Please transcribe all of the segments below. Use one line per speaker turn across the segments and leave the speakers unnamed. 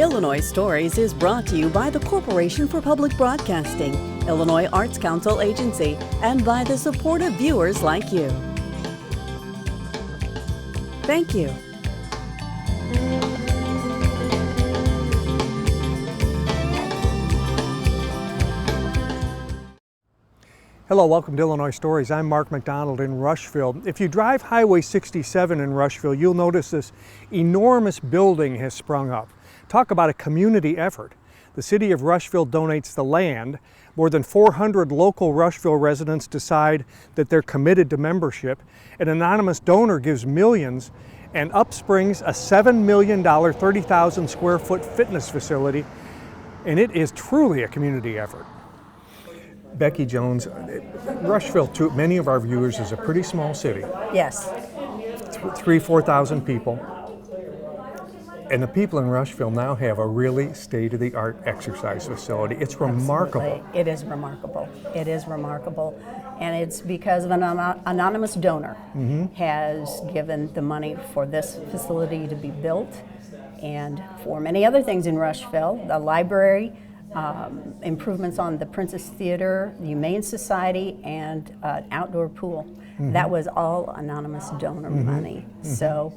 Illinois Stories is brought to you by the Corporation for Public Broadcasting, Illinois Arts Council Agency, and by the support of viewers like you. Thank you.
Hello, welcome to Illinois Stories. I'm Mark McDonald in Rushville. If you drive Highway 67 in Rushville, you'll notice this enormous building has sprung up. Talk about a community effort. The city of Rushville donates the land. More than 400 local Rushville residents decide that they're committed to membership. An anonymous donor gives millions, and up springs a $7 million, 30,000 square foot fitness facility, and it is truly a community effort. Becky Jones, Rushville, to many of our viewers, is a pretty small city.
Yes.
4,000 people. And the people in Rushville now have a really state-of-the-art exercise facility. It's remarkable.
Absolutely. It is remarkable. It is remarkable. And it's because of an anonymous donor has given the money for this facility to be built and for many other things in Rushville, the library, improvements on the Princess Theater, the Humane Society, and an outdoor pool. That was all anonymous donor money. So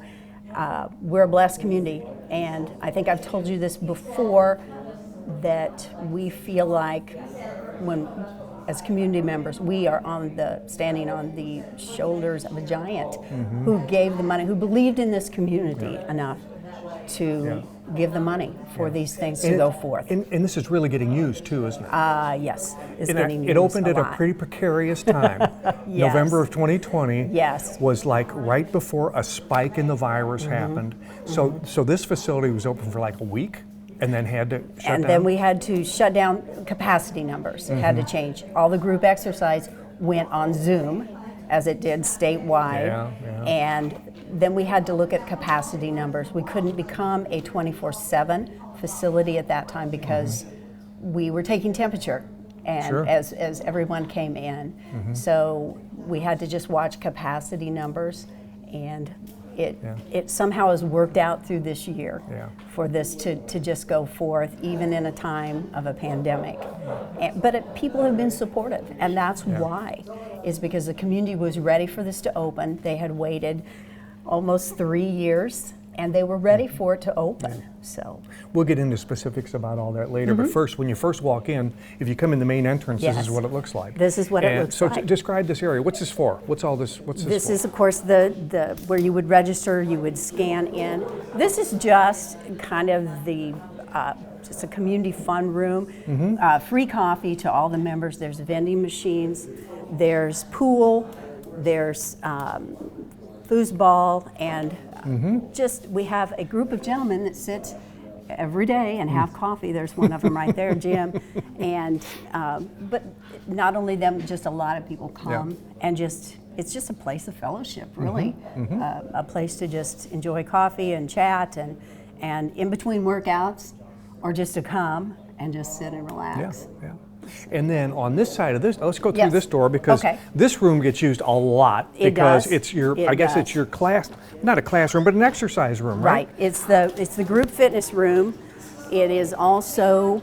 we're a blessed community, and I think I've told you this before, that we feel like when, as community members, we are standing on the shoulders of a giant who gave the money, who believed in this community enough to give the money for these things to go forth.
And this is really getting used too, isn't it?
Yes, it's getting used
It opened
a
at
lot.
a pretty precarious time. November of 2020
was
like right before a spike in the virus happened. So this facility was open for like a week and then had to shut down?
And then we had to shut down. Capacity numbers had to change. All the group exercise went on Zoom, as it did statewide. And then we had to look at capacity numbers. We couldn't become a 24/7 facility at that time because we were taking temperature and as everyone came in. So we had to just watch capacity numbers, and it somehow has worked out through this year for this to just go forth, even in a time of a pandemic. But people have been supportive, and that's why, is because the community was ready for this to open. They had waited almost 3 years, and they were ready for it to open. So
we'll get into specifics about all that later. But first, when you first walk in, if you come in the main entrance, this is what it looks like.
This is what it looks like.
So describe this area. What's this for? What's all this? What's this for?
This is, of course, the where you would register. You would scan in. This is just kind of the just a community fun room. Free coffee to all the members. There's vending machines. There's pool. There's foosball, and just we have a group of gentlemen that sit every day and have coffee. There's one of them right there, Jim. And but not only them, just a lot of people come and it's just a place of fellowship, really, a place to just enjoy coffee and chat and in between workouts, or just to come and just sit and relax.
And then on this side of this, let's go through this door, because this room gets used a lot because it's your, I guess it's your class, not a classroom, but an exercise room, right?
It's the group fitness room. It is also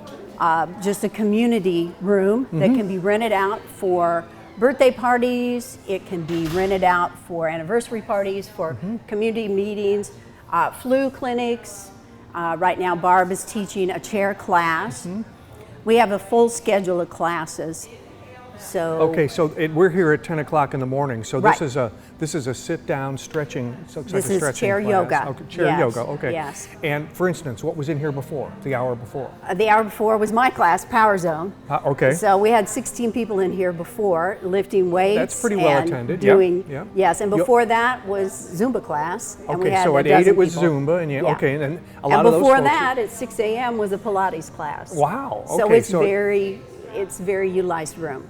just a community room that can be rented out for birthday parties. It can be rented out for anniversary parties, for community meetings, flu clinics. Right now, Barb is teaching a chair class. We have a full schedule of classes. So
we're here at 10 o'clock in the morning. So this is a sit-down stretching.
This is chair yoga.
Okay, chair yoga. Okay.
Yes.
And for instance, what was in here before? The hour before?
The hour before was my class, Power Zone.
Okay.
So we had 16 people in here before, lifting weights.
That's pretty well attended.
Doing yes, and before that was Zumba class. And we had
so at 8 it was Zumba, and and then a lot of those
before
folks
that at 6 a.m. was a Pilates class.
Wow. Okay.
So it's very utilized room.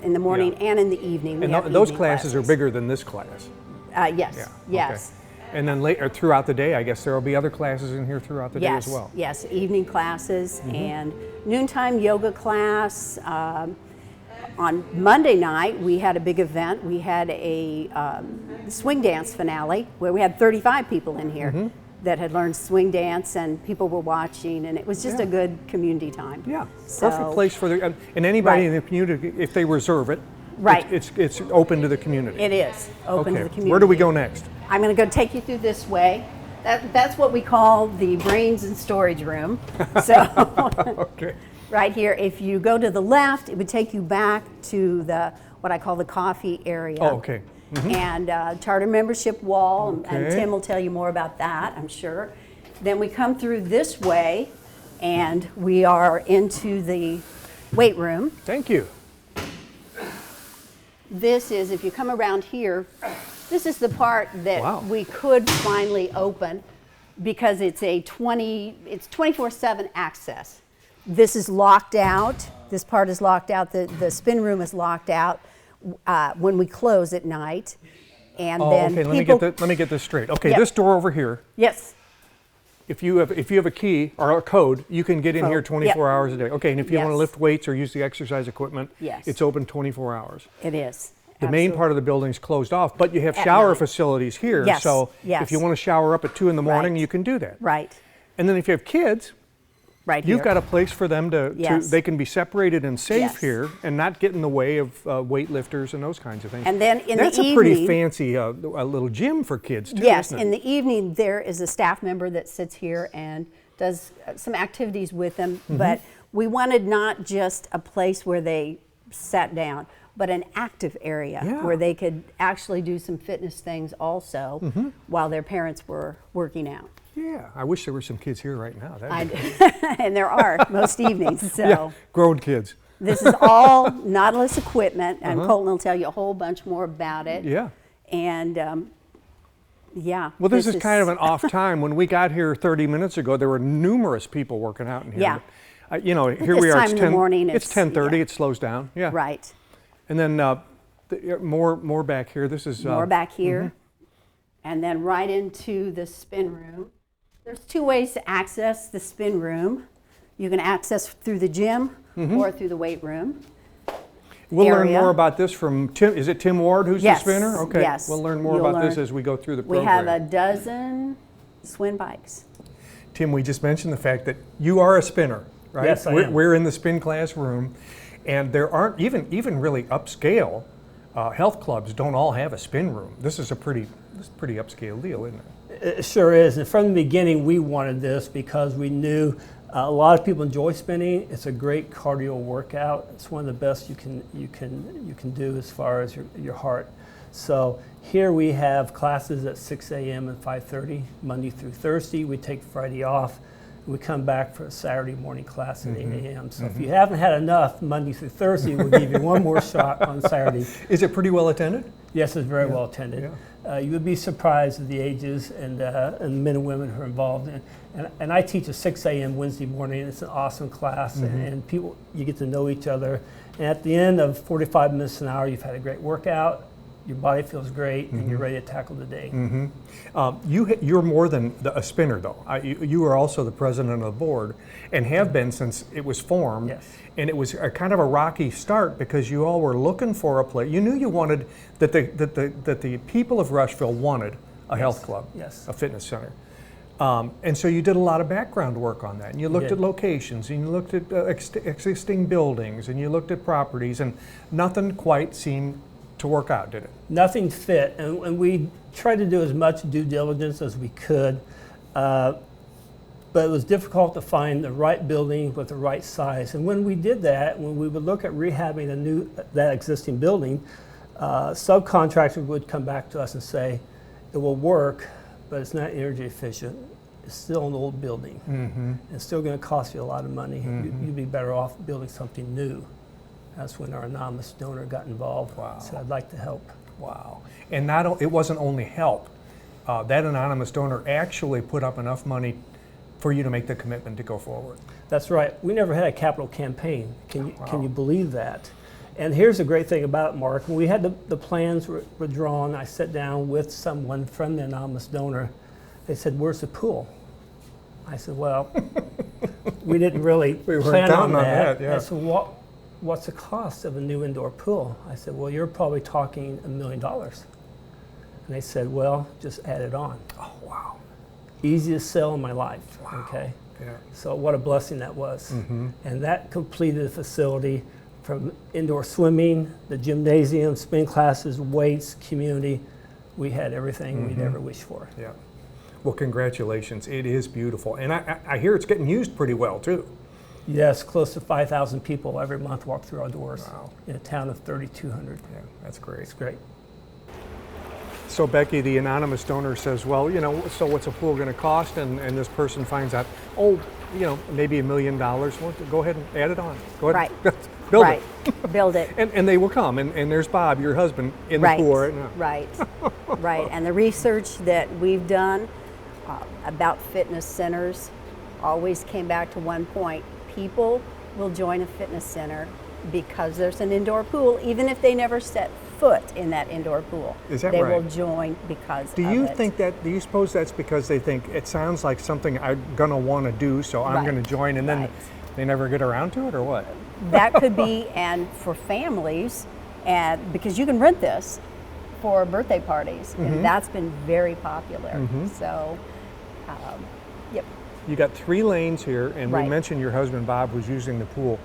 In the morning and in the evening.
And those classes are bigger than this class.
Yes. Yes.
Okay. And then later throughout the day, I guess there will be other classes in here throughout the day as well.
Yes, evening classes and noontime yoga class. On Monday night, we had a big event. We had a swing dance finale where we had 35 people in here. that had learned swing dance, and people were watching, and it was just a good community time.
Yeah,
So,
perfect place for the, and anybody
Right.
in the community, if they reserve it,
Right.
it's open to the community.
It is open to the community.
Where do we go next?
I'm going to go take you through this way. That's what we call the brains and storage room. So
Okay.
right here, if you go to the left, it would take you back to the what I call the coffee area.
Oh, okay.
And charter membership wall, and
Okay.
Tim will tell you more about that, I'm sure. Then we come through this way, and we are into the weight room.
Thank you.
This is, if you come around here, this is the part that
Wow.
we could finally open because it's 24/7 access. This is locked out. This part is locked out. The spin room is locked out when we close at night. And
Oh,
then
okay.
people,
Let me get this straight. Okay,
Yep.
this door over here.
Yes,
If you have a key or a code, you can get in here
Code,
24
yep.
hours a day. Okay, and if you want to
Yes.
lift weights or use the exercise equipment,
Yes.
it's open 24 hours.
it is.
The main part of the building's closed off, but you have
At
shower
night.
facilities here.
Yes,
So
yes.
if you want to shower up at 2 in the morning,
Right.
you can do that.
Right,
And then if you have kids,
right here.
you've got a place for them to
Yes.
they can be separated and safe
Yes.
here and not get in the way of weightlifters and those kinds of things.
And then in
That's
the
a pretty
evening-
fancy a little gym for kids too,
Yes,
isn't it?
in the evening, there is a staff member that sits here and does some activities with them,
Mm-hmm.
but we wanted not just a place where they sat down, but an active area
Yeah.
where they could actually do some fitness things also
Mm-hmm.
while their parents were working out.
Yeah, I wish there were some kids here right now. That'd be
And there are most evenings, so.
yeah, grown kids.
This is all Nautilus equipment, and Colton will tell you a whole bunch more about it.
Yeah.
And yeah.
Well, this is kind of an off time. When we got here 30 minutes ago, there were numerous people working out in here.
Yeah.
But, you know, here
this
we are.
time
It's
in the morning,
It's
it's-
10:30.
yeah.
It slows down. Yeah.
Right.
And then more back here. This is
More back here. And then right into the spin room. There's two ways to access the spin room. You can access through the gym or through the weight room.
We'll learn
area.
more about this from Tim. Is it Tim Ward who's
Yes,
the spinner? Okay.
yes.
We'll learn more
You'll
about this
learn.
as we go through the
We
program.
have a dozen swing bikes.
Tim, we just mentioned the fact that you are a spinner, right?
Yes, I am.
We're in the spin class room, and there aren't even really upscale health clubs don't all have a spin room. This is a pretty upscale deal, isn't it?
It sure is. And from the beginning, we wanted this because we knew a lot of people enjoy spinning. It's a great cardio workout. It's one of the best you can do as far as your heart. So here we have classes at 6 a.m. and 5:30 Monday through Thursday. We take Friday off. We come back for a Saturday morning class at 8 a.m. So if you haven't had enough Monday through Thursday, we'll give you one more shot on Saturday.
Is it pretty well attended?
Yes, it's very well attended. You would be surprised at the ages and the men and women who are involved. And I teach at 6 a.m. Wednesday morning. It's an awesome class, and people, you get to know each other. And at the end of 45 minutes an hour, you've had a great workout, your body feels great, and you're ready to tackle the day.
You're more than a spinner, though. You are also the president of the board, and have been since it was formed.
Yes.
And it was a kind of a rocky start because you all were looking for a place. You knew you wanted that the people of Rushville wanted a health club,
Yes.
a fitness center. And so you did a lot of background work on that. And you looked
did.
at locations, and you looked at existing buildings, and you looked at properties, and nothing quite seemed to work out, did it?
Nothing fit, and we tried to do as much due diligence as we could, but it was difficult to find the right building with the right size. And when we did that, when we would look at rehabbing that existing building, subcontractors would come back to us and say, it will work, but it's not energy efficient. It's still an old building. It's still going to cost you a lot of money. You'd be better off building something new. That's when our anonymous donor got involved.
Wow.
So I'd like to help.
Wow. And it wasn't only help. That anonymous donor actually put up enough money for you to make the commitment to go forward.
That's right. We never had a capital campaign. Can you believe that? And here's the great thing about it, Mark. When we had the plans were drawn, I sat down with someone from the anonymous donor. They said, "Where's the pool?" I said, "Well, we didn't really
weren't
plan on
counting on
that."
that, yeah.
I said, "What's the cost of a new indoor pool?" I said, "Well, you're probably talking $1 million." And they said, "Well, just add it on."
Oh, wow.
easiest sale in my life.
Wow.
Okay.
Yeah.
So what a blessing that was.
Mm-hmm.
And that completed the facility from indoor swimming, the gymnasium, spin classes, weights, community. We had everything we'd ever wished for.
Yeah. Well, congratulations. It is beautiful. And I hear it's getting used pretty well, too.
Yes, close to 5,000 people every month walk through our doors.
Wow.
In a town of 3,200.
Yeah, that's great.
It's great.
So Becky, the anonymous donor says, well, you know, so what's a pool going to cost? And this person finds out, oh, you know, maybe $1 million. Well, go ahead and add it on. Go ahead.
Right.
Build
right.
it.
Build it.
And they will come. And there's Bob, your husband, in the pool right now.
Right. Right. And the research that we've done about fitness centers always came back to one point. People will join a fitness center because there's an indoor pool, even if they never set foot in that indoor pool.
Is that
they
right?
will join because
Do
of
you
it.
think that, do you suppose that's because they think it sounds like something I'm going to want to do, so I'm
Right.
going to join, and then
Right.
they never get around to it, or what?
That could be, and for families, and because you can rent this for birthday parties, and that's been very popular. So, yep.
You got 3 lanes here, and we
Right.
mentioned your husband Bob was using the pool.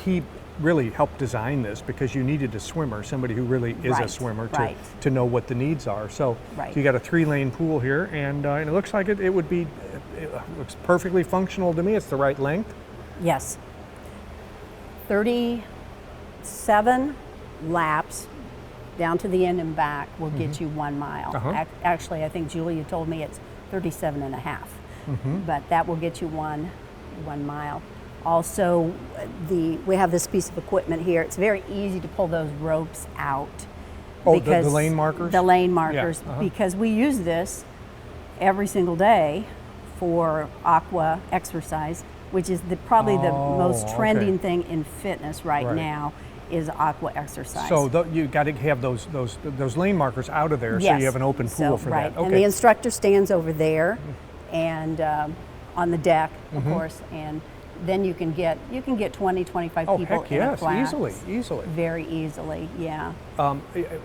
He really helped design this because you needed a swimmer, somebody who really is a
Right,
swimmer
right.
to know what the needs are. So
Right.
you got a 3-lane pool here, and it looks like it would be, it looks perfectly functional to me. It's the right length.
Yes. 37 laps down to the end and back will get you 1 mile.
Uh-huh.
Actually, I think Julia told me it's 37 and a half. But that will get you 1 mile. Also, we have this piece of equipment here. It's very easy to pull those ropes out.
Oh, the lane markers?
The lane markers,
uh-huh.
because we use this every single day for aqua exercise, which is probably the most
okay.
trending thing in fitness right
Right.
now is aqua exercise.
So you got to have those lane markers out of there, so
Yes.
you have an open pool
So,
for
right.
that.
And the instructor stands over there, and on the deck, of course, and then you can get 20, 25
Oh,
people
heck
in a
yes,
class.
easily.
Very easily, yeah.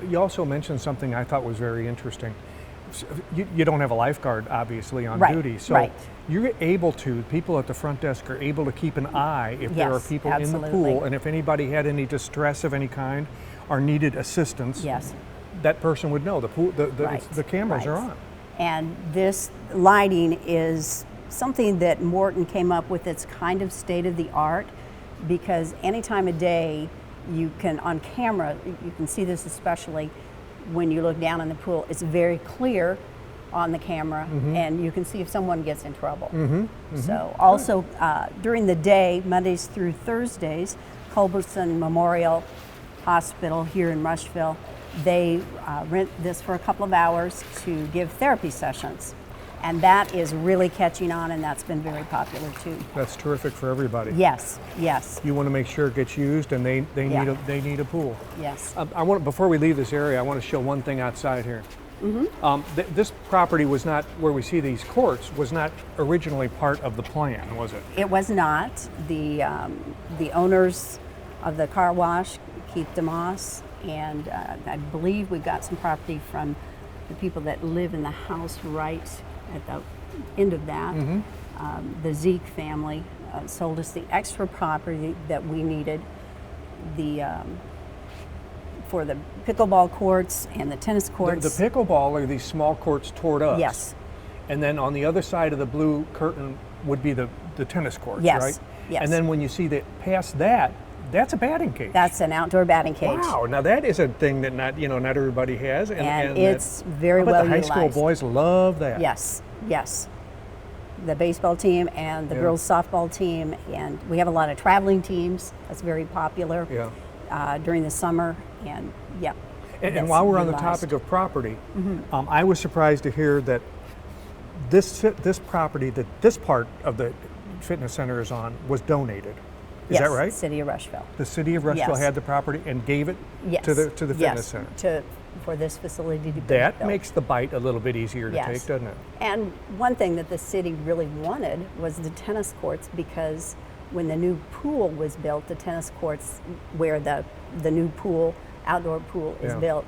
You also mentioned something I thought was very interesting. You don't have a lifeguard, obviously, on
Right,
duty, so
right.
you're able to, people at the front desk are able to keep an eye if there are
Yes,
people in the
absolutely.
pool, and if anybody had any distress of any kind or needed assistance,
Yes.
that person would know.
Right,
The cameras are
right.
on.
And this lighting is something that Morton came up with. It's kind of state of the art, because any time of day you can, on camera, you can see this especially when you look down in the pool. It's very clear on the camera, and you can see if someone gets in trouble. So also during the day, Mondays through Thursdays, Culbertson Memorial Hospital here in Rushville, they rent this for a couple of hours to give therapy sessions. And that is really catching on, and that's been very popular too.
That's terrific for everybody.
Yes, yes,
You want to make sure it gets used, and they
Yeah.
need a pool.
yes.
Before we leave this area, I want to show one thing outside here. This property was not, where we see these courts, was not originally part of the plan, was it?
It was not. The owners of the car wash, Keith DeMoss, and I believe we got some property from the people that live in the house right at the end of that. The Zeke family sold us the extra property that we needed for the pickleball courts and the tennis courts.
The pickleball are these small courts toward us.
Yes.
And then on the other side of the blue curtain would be the tennis courts,
Yes,
right?
yes.
And then when you see that past that, that's a batting cage.
That's an outdoor batting cage.
Wow, now that is a thing that not everybody has.
And
that-
it's very
I bet
well
the high
utilized.
school boys love that.
Yes, yes. The baseball team and the
Yeah.
girls softball team, and we have a lot of traveling teams. That's very popular
Yeah.
during the summer, and yeah.
And
that's
while we're on the
utilized.
topic of property, I was surprised to hear that this property that this part of the fitness center is on was donated. Is
yes,
that right?
City of Rushville.
The city of Rushville
Yes.
had the property and gave it
Yes.
to the fitness
yes,
center.
for this facility to be
That
built.
makes the bite a little bit easier to
Yes.
take, doesn't it?
And one thing that the city really wanted was the tennis courts, because when the new pool was built, the tennis courts where the new pool, outdoor pool is
Yeah.
built,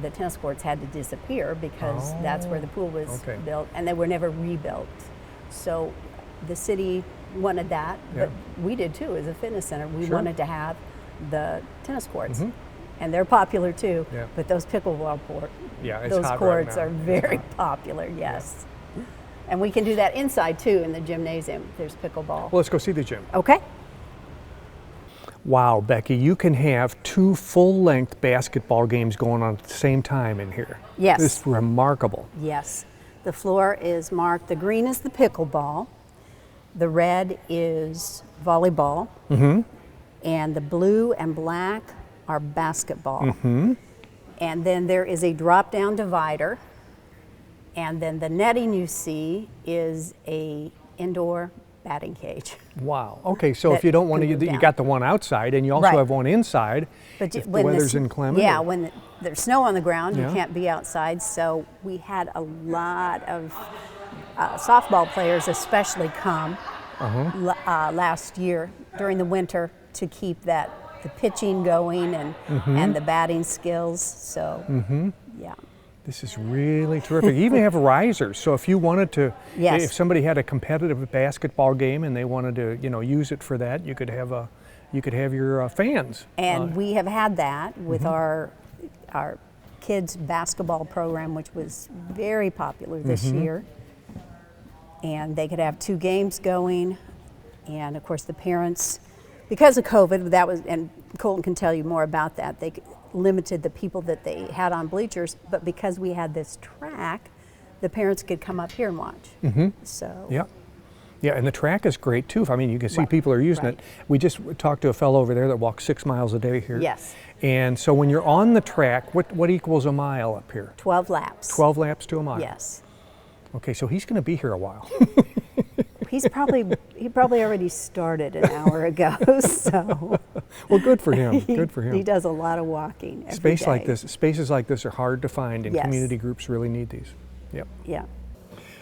the tennis courts had to disappear because that's where the pool was built, and they were never rebuilt. So the city wanted that, but we did too as a fitness center. We wanted to have the tennis courts, and they're popular too. But those pickleball those courts are very popular. Yes, and we can do that inside too in the gymnasium. There's pickleball.
Well, let's go see the gym.
Okay.
Wow, Becky, you can have 2 full-length basketball games going on at the same time in here.
Yes.
This is remarkable.
Yes. The floor is marked. The green is the pickleball. The red is volleyball. And the blue and black are basketball. And then there is a drop-down divider. And then the netting you see is a indoor batting cage.
Wow. Okay, so if you don't want to, you got the one outside, and you also have one inside.
But
if the weather's inclement.
Yeah, when there's snow on the ground, you can't be outside. So we had a lot of softball players, especially, come last year during the winter to keep the pitching going and the batting skills. So yeah.
This is really terrific. You even have risers, so if you wanted to, if somebody had a competitive basketball game and they wanted to, use it for that, you could have your fans.
And we have had that with our kids basketball program, which was very popular this year. And they could have 2 games going, and of course the parents, because of COVID, that was, and Colton can tell you more about that. They limited the people that they had on bleachers, but because we had this track, the parents could come up here and watch. So
yeah, and the track is great too. I mean, you can see people are using it. We just talked to a fellow over there that walks 6 miles a day here.
Yes.
And so when you're on the track, what equals a mile up here?
12 laps.
12 laps to a mile.
Yes.
Okay, so he's going to be here a while.
He probably already started an hour ago. So.
Well, good for him. Good for him.
He does a lot of walking every day.
Spaces like this are hard to find, and community groups really need these. Yep.
Yeah.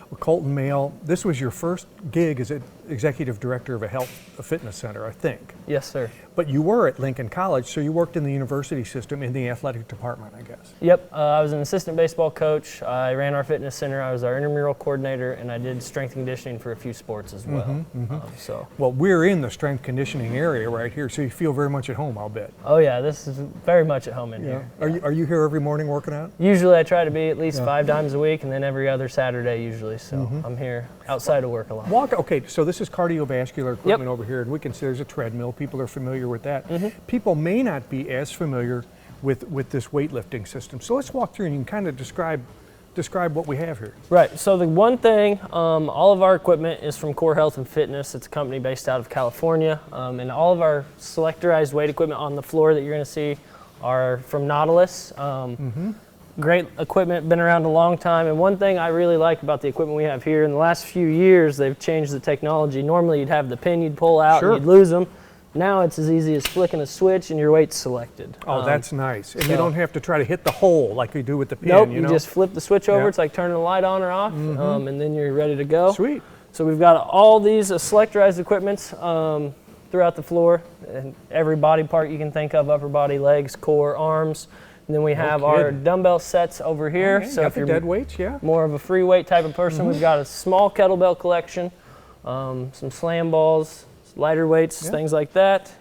Well, Colton Mail, this was your first gig as executive director of a fitness center, I think.
Yes, sir.
But you were at Lincoln College, so you worked in the university system in the athletic department, I guess.
Yep, I was an assistant baseball coach. I ran our fitness center. I was our intramural coordinator, and I did strength and conditioning for a few sports as well.
Well, we're in the strength conditioning area right here, so you feel very much at home, I'll bet.
Oh yeah, this is very much at home in here.
Are you here every morning working out?
Usually I try to be at least 5 times a week, and then every other Saturday usually. So I'm here outside of work a lot.
Okay, so this is cardiovascular equipment over here, and we can see there's a treadmill. People are familiar with that. People may not be as familiar with this weightlifting system. So let's walk through and you can kind of describe what we have here.
Right, so the one thing, all of our equipment is from Core Health and Fitness. It's a company based out of California. And all of our selectorized weight equipment on the floor that you're gonna see are from Nautilus. Great equipment, been around a long time. And one thing I really like about the equipment we have here, in the last few years, they've changed the technology. Normally you'd have the pin you'd pull out and you'd lose them. Now it's as easy as flicking a switch and your weight's selected.
Oh, that's nice. And you don't have to try to hit the hole like we do with the pin.
Nope, you just flip the switch over. It's like turning the light on or off, and then you're ready to go.
Sweet.
So we've got all these selectorized equipments throughout the floor, and every body part you can think of, upper body, legs, core, arms. And then we have our dumbbell sets over here.
So if you're dead weights,
more of a free weight type of person, we've got a small kettlebell collection, some slam balls, lighter weights, things like that.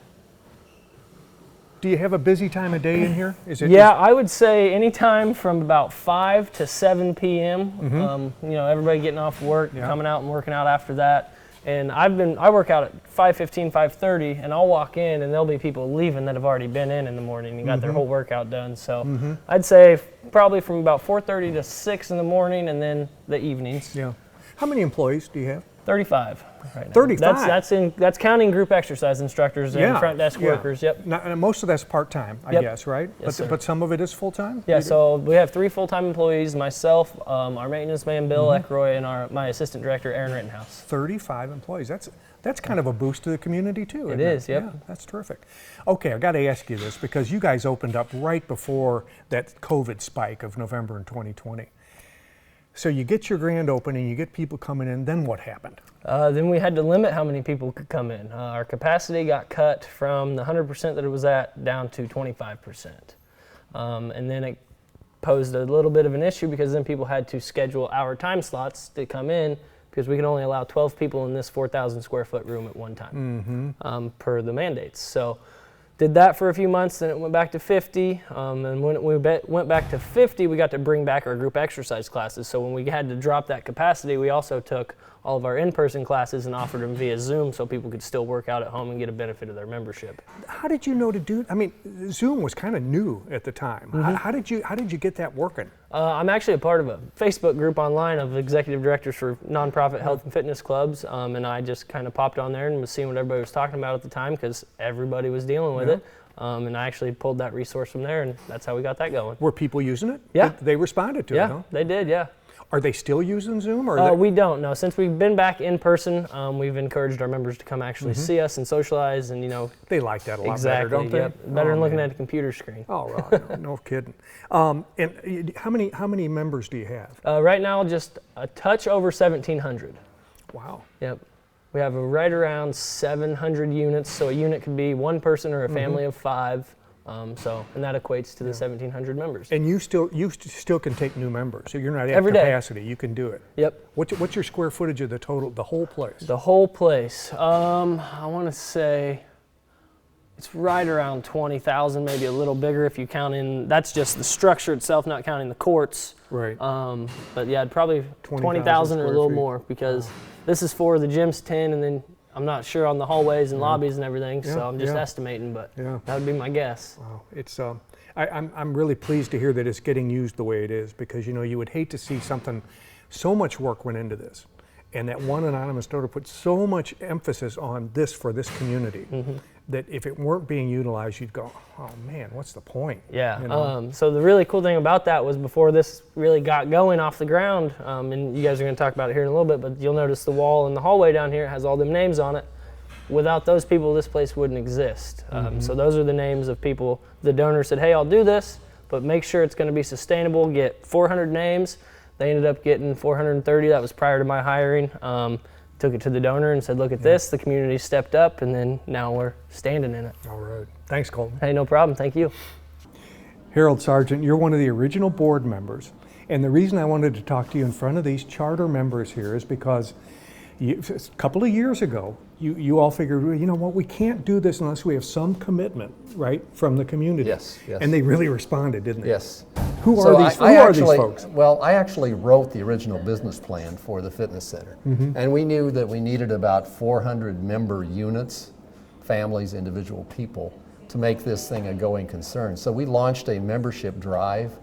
Do you have a busy time of day in here?
I would say anytime from about 5 to 7 p.m. Everybody getting off work, coming out and working out after that. And I work out at 5:15, 5:30, and I'll walk in, and there'll be people leaving that have already been in the morning and got their whole workout done. So I'd say probably from about 4:30 to 6 in the morning, and then the evenings.
Yeah. How many employees do you have?
35 right now.
35?
That's counting group exercise instructors and front desk workers. Yep.
Now, and most of that's part-time, I guess, right?
Yes,
but some of it is full-time?
Yeah, so we have 3 full-time employees, myself, our maintenance man, Bill Eckroy, and my assistant director, Aaron Rittenhouse.
35 employees. That's kind of a boost to the community, too.
It is, yep.
Yeah, that's terrific. Okay, I've got to ask you this, because you guys opened up right before that COVID spike of November in 2020. So you get your grand opening, you get people coming in, then what happened?
Then we had to limit how many people could come in. Our capacity got cut from the 100% that it was at down to 25%. And then posed a little bit of an issue because then people had to schedule our time slots to come in because we can only allow 12 people in this 4,000 square foot room at one time per the mandates. So did that for a few months, then it went back to 50. And when we went back to 50, we got to bring back our group exercise classes. So when we had to drop that capacity, we also took all of our in-person classes and offered them via Zoom so people could still work out at home and get a benefit of their membership.
How did you know to do? I mean, Zoom was kind of new at the time. How did you get that working?
I'm actually a part of a Facebook group online of executive directors for nonprofit health and fitness clubs, and I just kind of popped on there and was seeing what everybody was talking about at the time because everybody was dealing with it. And I actually pulled that resource from there, and that's how we got that going.
Were people using it?
Yeah.
They responded to it, huh?
Yeah, they did, yeah.
Are they still using Zoom? Or
we don't know. Since we've been back in person, we've encouraged our members to come actually see us and socialize, and
they like that a lot
exactly,
better, don't they?
Yep. Better than looking at a computer screen.
Oh, right. No kidding. And how many members do you have?
Right now, just a touch over 1,700.
Wow.
Yep. We have right around 700 units, so a unit could be one person or a family of 5. And that equates to the 1,700 members.
And you still can take new members, so you're not at
Every day.
capacity. You can do it.
Yep.
What's your square footage of the whole place?
The whole place. I want to say it's right around 20,000, maybe a little bigger if you count in. That's just the structure itself, not counting the courts.
Right.
But yeah, probably 20,000 or a little more because this is for the gym's 10, and then I'm not sure on the hallways and lobbies and everything, so I'm just estimating, but that would be my guess.
Wow, it's I'm really pleased to hear that it's getting used the way it is because you would hate to see something, so much work went into this, and that one anonymous donor put so much emphasis on this for this community that if it weren't being utilized, you'd go, oh man, what's the point?
Yeah. So the really cool thing about that was before this really got going off the ground, and you guys are going to talk about it here in a little bit, but you'll notice the wall in the hallway down here has all them names on it. Without those people, this place wouldn't exist. So those are the names of people. The donor said, hey, I'll do this, but make sure it's going to be sustainable. Get 400 names. They ended up getting 430. That was prior to my hiring. Took it to the donor and said, look at this. The community stepped up, and then now we're standing in it.
All right. Thanks, Colton.
Hey, no problem. Thank you.
Harold Sargent, you're one of the original board members. And the reason I wanted to talk to you in front of these charter members here is because a couple of years ago, you all figured, well, you know what, we can't do this unless we have some commitment, right, from the community.
Yes, yes.
And they really responded, didn't they?
Yes.
Who are these folks?
Well, I actually wrote the original business plan for the fitness center. And we knew that we needed about 400 member units, families, individual people, to make this thing a going concern. So we launched a membership drive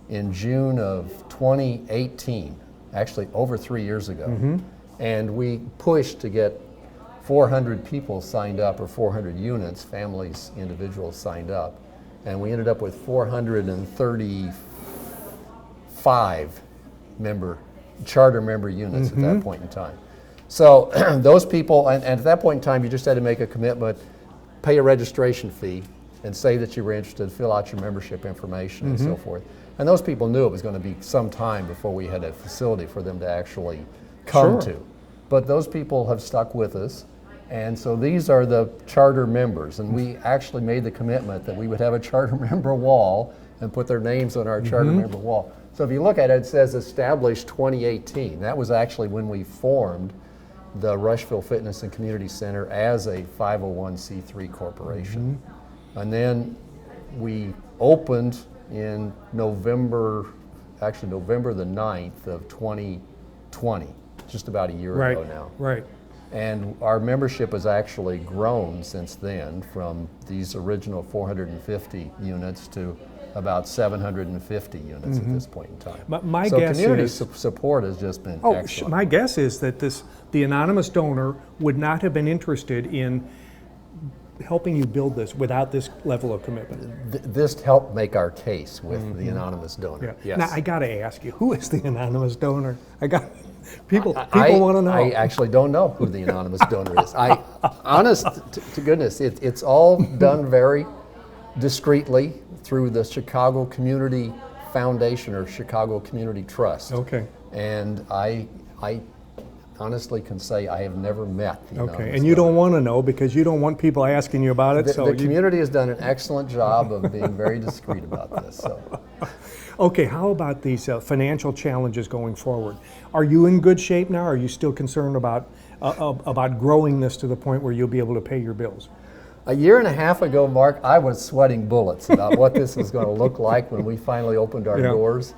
in June of 2018, actually over 3 years ago. And we pushed to get 400 people signed up, or 400 units, families, individuals signed up. And we ended up with 435 charter member units at that point in time. So those people, and at that point in time, you just had to make a commitment, pay a registration fee, and say that you were interested, fill out your membership information and so forth. And those people knew it was going to be some time before we had a facility for them to actually come to. But those people have stuck with us. And so these are the charter members, and we actually made the commitment that we would have a charter member wall and put their names on our charter member wall. So if you look at it, it says established 2018. That was actually when we formed the Rushville Fitness and Community Center as a 501c3 corporation. And then we opened in November the 9th of 2020, just about a year ago now.
Right.
And our membership has actually grown since then from these original 450 units to about 750 units at this point in time.
My
so
guess
community
is,
support has just been excellent.
My guess is that the anonymous donor would not have been interested in helping you build this without this level of commitment.
This helped make our case with the anonymous donor. Yes.
Now I got to ask you, who is the anonymous donor? People want to know.
I actually don't know who the anonymous donor is. Honest to goodness, it's all done very discreetly through the Chicago Community Foundation or Chicago Community Trust.
Okay.
And honestly can say I have never met the
Okay,
anonymous
and you
donor.
don't want to know because you don't want people asking you about it.
The community has done an excellent job of being very discreet about this. So.
Okay, how about these financial challenges going forward? Are you in good shape now? Are you still concerned about growing this to the point where you'll be able to pay your bills?
A year and a half ago, Mark, I was sweating bullets about what this was going to look like when we finally opened our doors.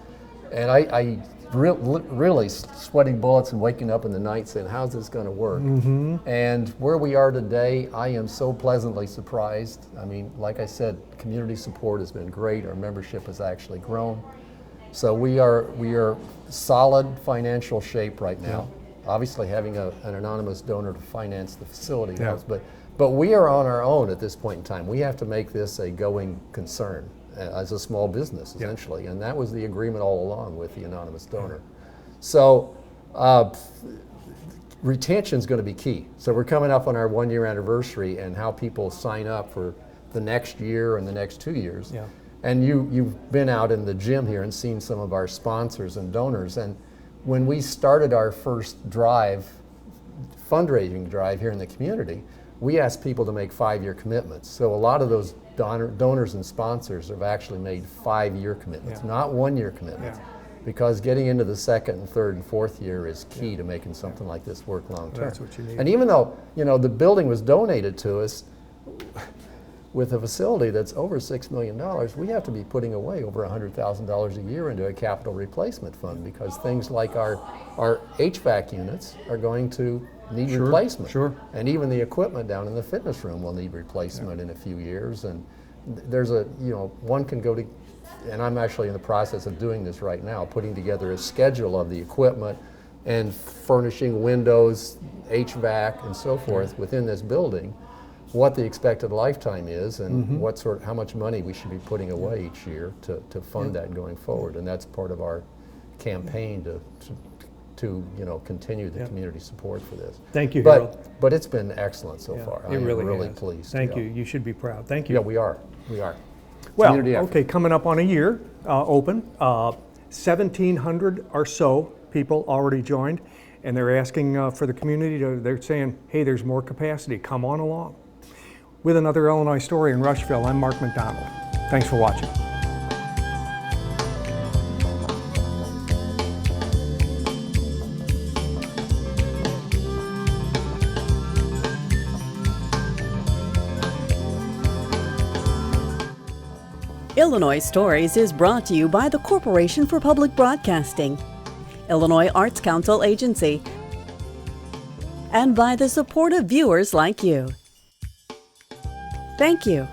And I really sweating bullets and waking up in the night saying, how's this going to work? And where we are today, I am so pleasantly surprised. I mean, like I said, community support has been great. Our membership has actually grown. So we are solid financial shape right now. Obviously having an anonymous donor to finance the facility helps, but we are on our own at this point in time. We have to make this a going concern as a small business, essentially, and that was the agreement all along with the anonymous donor. So retention is going to be key. So we're coming up on our 1-year anniversary, and how people sign up for the next year and the next 2 years. And you've been out in the gym here and seen some of our sponsors and donors, and when we started our first fundraising drive here in the community, we asked people to make 5-year commitments. So a lot of those donors and sponsors have actually made 5-year commitments, not 1-year commitments, because getting into the second and third and fourth year is key to making something like this work long term.
That's what you need.
And even though the building was donated to us, with a facility that's over $6 million, we have to be putting away over $100,000 a year into a capital replacement fund, because things like our HVAC units are going to need replacement. And even the equipment down in the fitness room will need replacement in a few years. And there's one can go to, and I'm actually in the process of doing this right now, putting together a schedule of the equipment and furnishing windows, HVAC, and so forth within this building, what the expected lifetime is, and how much money we should be putting away each year to fund that going forward. And that's part of our campaign to continue the community support for this.
Thank you, Harold.
But it's been excellent so far.
It really
I'm really
has.
pleased.
Thank you. You should be proud. Thank you.
Yeah, we are.
Well,
Community effort.
okay, coming up on a year open, 1,700 or so people already joined, and they're asking for the community they're saying, hey, there's more capacity, come on along. With another Illinois Story in Rushville, I'm Mark McDonald. Thanks for watching.
Illinois Stories is brought to you by the Corporation for Public Broadcasting, Illinois Arts Council Agency, and by the support of viewers like you. Thank you.